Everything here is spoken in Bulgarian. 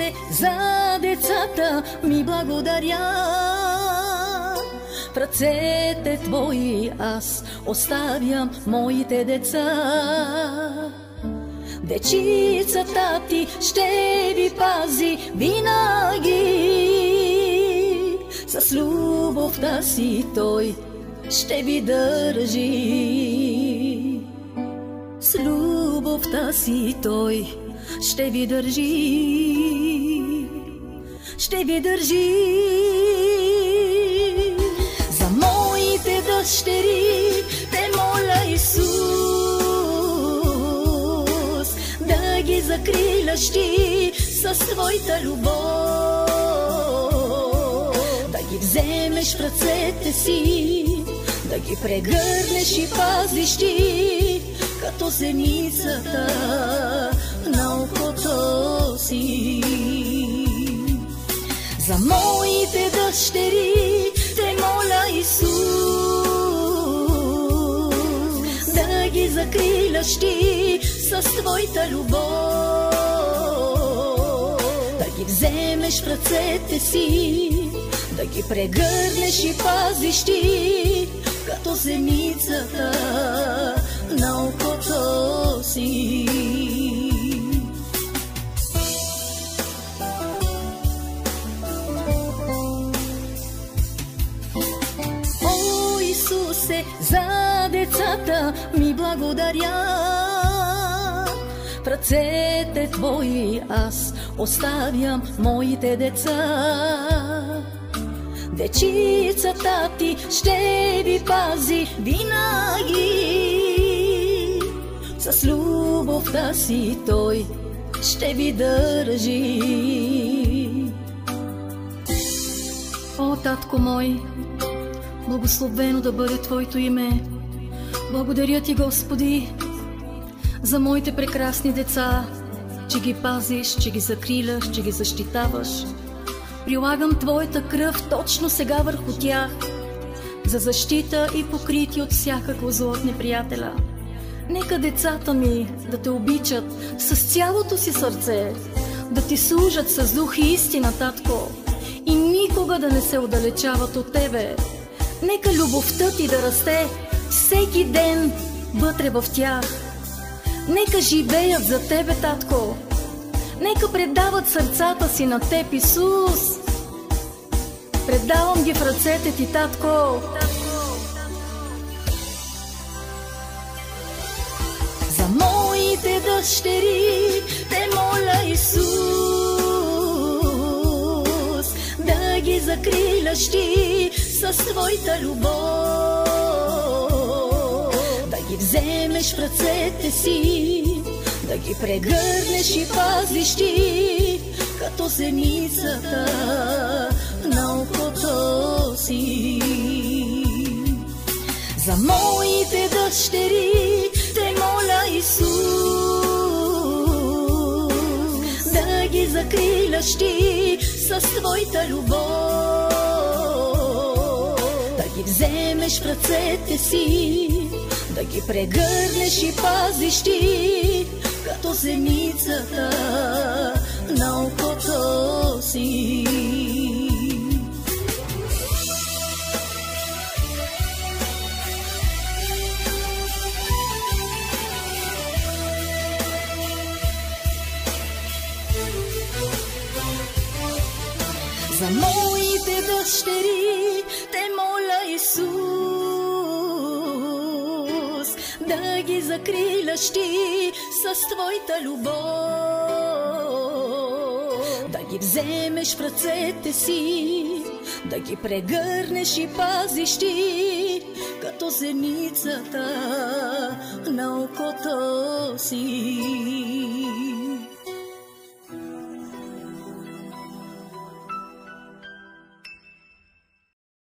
Исусе, за децата ми благодаря. В ръцете Твои аз оставям моите деца. Дечицата Ти ще ви пази винаги. С любовта си Той ще ви държи. С любовта си Той ще ви държи. Ще ви държи. За моите дъщери те моля, Исус, да ги закриляш Ти с Твоята любов, да ги вземеш в ръцете си, да ги прегърнеш и пазиш Ти, като зеницата на окото си. За моите дъщери те моля, Исус, да ги закриляш Ти с Твоята любов, да ги вземеш в ръцете си, да ги прегърнеш и пазиш Ти, като зеницата на окото си. О, Исусе, за децата ми благодаря. В ръцете Твои аз оставям моите деца. Дечицата Ти ще ви пази винаги. С любовта си Той ще ви държи. О, Татко мой, благословено да бъде Твоето име. Благодаря Ти, Господи, за моите прекрасни деца, че ги пазиш, че ги закриляш, че ги защитаваш. Прилагам Твоята кръв точно сега върху тях, за защита и покритие от всякакво зло от неприятеля. Нека децата ми да Те обичат с цялото си сърце, да Ти служат с дух и истина, Татко, и никога да не се отдалечават от Тебе. Нека любовта Ти да расте всеки ден вътре в тях. Нека живеят за Тебе, Татко. Нека предават сърцата си на Теб, Исус. Предавам ги в ръцете Ти, Татко. За моите дъщери те моля, Исус, да ги закриляш Ти с Твоята любов, да ги вземеш в ръцете си, да ги прегърнеш и пазиш Ти, като зеницата на окото си. За моите дъщери те моля, Исус, да ги закриляш Ти с Твоята любов, да ги вземеш в ръцете си, да ги прегърнеш и пазиш Ти, като зеницата на окото си. За моите дъщери те моля, Исус, да ги закриляш Ти с Твоята любов, да ги вземеш в ръцете си, да ги прегърнеш и пазиш Ти, като зеницата на окото си.